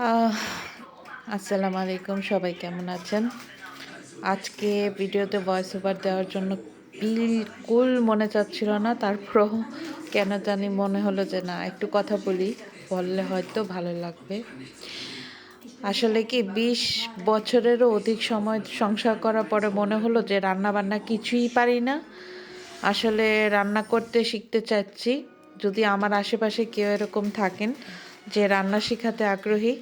আহ আসসালামু আলাইকুম, সবাই কেমন আছেন? আজকে ভিডিওতে ভয়েস ওভার দেওয়ার জন্য বিলকুল মনে চাচ্ছিল না, তারপরও কেন জানি মনে হলো যে না, একটু কথা বলি, বললে হয়তো ভালো লাগবে। আসলে কি ২০ বছরেরও অধিক সময় সংসার করার পরে মনে হলো যে রান্না বান্না কিছুই পারি না। আসলে রান্না করতে শিখতে চাচ্ছি। যদি আমার আশেপাশে কেউ এরকম থাকেন যে রান্না শেখাতে আগ্রহী,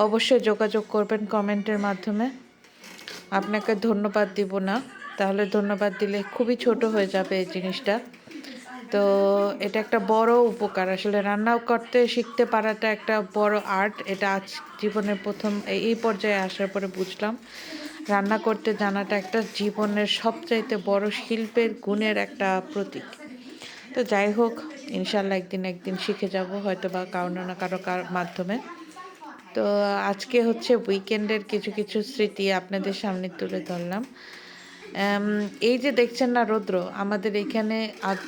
অবশ্যই যোগাযোগ করবেন কমেন্টের মাধ্যমে। আপনাকে ধন্যবাদ দিব না, তাহলে ধন্যবাদ দিলে খুবই ছোট হয়ে যাবে এই জিনিসটা। তো এটা একটা বড় উপকার। আসলে রান্নাও করতে শিখতে পারাটা একটা বড় আর্ট। এটা আজ জীবনের প্রথম এই পর্যায়ে আসার পরে বুঝলাম। রান্না করতে জানাটা একটা জীবনের সবচাইতে বড় শিল্পের গুণের একটা প্রতীক। তো যাই হোক, ইনশাল্লাহ একদিন শিখে যাব, হয়তো বা কারো না কারো মাধ্যমে। তো আজকে হচ্ছে উইকেন্ডের কিছু স্মৃতি আপনাদের সামনে তুলে ধরলাম। এই যে দেখছেন না রৌদ্র, আমাদের এখানে আজ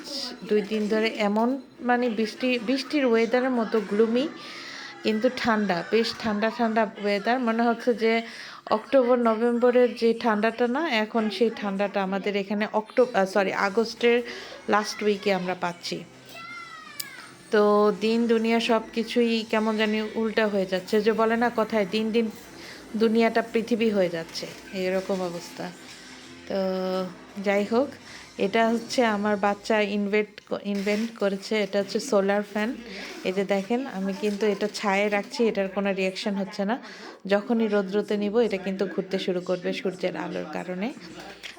২ দিন ধরে এমন মানে বৃষ্টির ওয়েদারের মতো গ্লুমি, কিন্তু ঠান্ডা, বেশ ঠান্ডা ওয়েদার। মনে হচ্ছে যে অক্টোবর নভেম্বরের যে ঠান্ডাটা না, এখন সেই ঠান্ডাটা আমাদের এখানে আগস্টের লাস্ট উইকে আমরা পাচ্ছি। তো দিন দুনিয়া সব কিছুই কেমন জানি উল্টা হয়ে যাচ্ছে, যে বলে না কথায়, দিন দিন দুনিয়াটা পৃথিবী হয়ে যাচ্ছে, এরকম অবস্থা। তো যাই হোক, এটা হচ্ছে আমার বাচ্চা ইনভেন্ট করেছে। এটা হচ্ছে সোলার ফ্যান। এই যে দেখেন, আমি কিন্তু এটা ছায়ে রাখছি, এটার কোনো রিয়াকশন হচ্ছে না। যখনই রৌদ্রতে নিব এটা কিন্তু ঘুরতে শুরু করবে সূর্যের আলোর কারণে।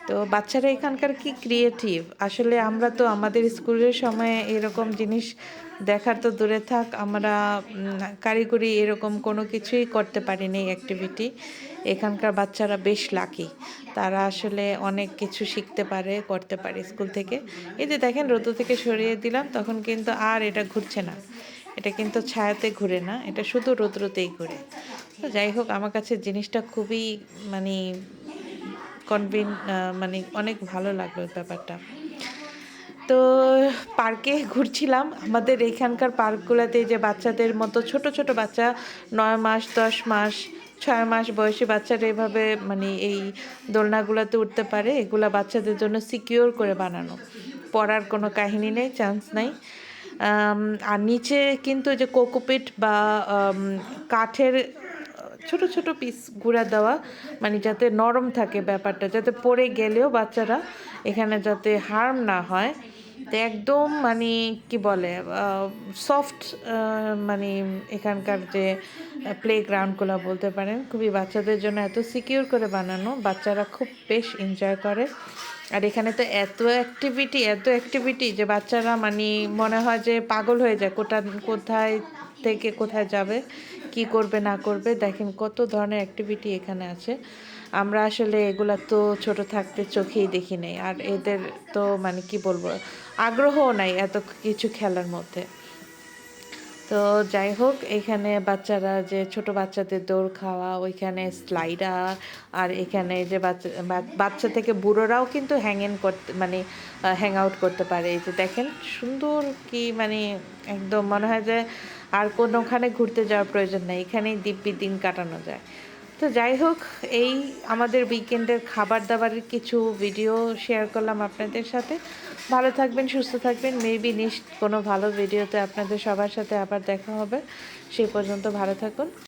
তো বাচ্চারা এখানকার কি ক্রিয়েটিভ! আসলে আমরা তো আমাদের স্কুলের সময়ে এরকম জিনিস দেখার তো দূরে থাক, আমরা কারিগরি এরকম কোনো কিছুই করতে পারিনি অ্যাক্টিভিটি। এখানকার বাচ্চারা বেশ লাকি, তারা আসলে অনেক কিছু শিখতে পারে, করতে পারে স্কুল থেকে। এই যে দেখেন, রোদ থেকে সরিয়ে দিলাম, তখন কিন্তু আর এটা ঘুরছে না। এটা কিন্তু ছায়াতে ঘুরে না, এটা শুধু রৌদ্রতেই ঘুরে। তো যাই হোক, আমার কাছে জিনিসটা খুবই মানে মানে অনেক ভালো লাগলো ব্যাপারটা। তো পার্কে ঘুরছিলাম, আমাদের এখানকার পার্কগুলোতে যে বাচ্চাদের মতো ছোট বাচ্চা, ৯ মাস, ১০ মাস, ৬ মাস বয়সী বাচ্চারা এভাবে মানে এই দোলনাগুলোতে উঠতে পারে। এগুলা বাচ্চাদের জন্য সিকিউর করে বানানো, পড়ার কোনো কাহিনী নেই, চান্স নাই। আর নিচে কিন্তু যে কোকোপিট বা কাঠের ছোট পিস গুঁড়া দেওয়া, মানে যাতে নরম থাকে ব্যাপারটা, যাতে পড়ে গেলেও বাচ্চারা এখানে যাতে হার্ম না হয়। তো একদম মানে কি বলে, সফট, মানে এখানকার যে প্লেগ্রাউন্ডগুলো বলতে পারেন, খুবই বাচ্চাদের জন্য এত সিকিউর করে বানানো, বাচ্চারা খুব বেশ এনজয় করে। আর এখানে তো এত অ্যাক্টিভিটি যে বাচ্চারা মানে মনে হয় যে পাগল হয়ে যায়, কোথায় থেকে কোথায় যাবে, কি করবে না করবে। দেখেন কত ধরনের অ্যাক্টিভিটি এখানে আছে। আমরা আসলে এগুলা তো ছোট থাকতে চোখেই দেখি নাই, আর এদের তো মানে কি বলবো, আগ্রহও নাই এত কিছু খেলার মধ্যে। তো যাই হোক, এখানে বাচ্চারা যে ছোট বাচ্চাদের দৌড় খাওয়া, ওইখানে স্লাইডার, আর এখানে যে বাচ্চা থেকে বুড়োরাও কিন্তু হ্যাং আউট করতে পারে। এই যে দেখেন, সুন্দর কি মানে, একদম মনে হয় যে আর কোনোখানে ঘুরতে যাওয়ার প্রয়োজন নেই, এখানেই দিব্যি দিন কাটানো যায়। তো যাই হোক, এই আমাদের উইকেন্ডের খাবার দাবারের কিছু ভিডিও শেয়ার করলাম আপনাদের সাথে। ভালো থাকবেন, সুস্থ থাকবেন। মেবি কোনো ভালো ভিডিওতে আপনাদের সবার সাথে আবার দেখা হবে। সেই পর্যন্ত ভালো থাকুন।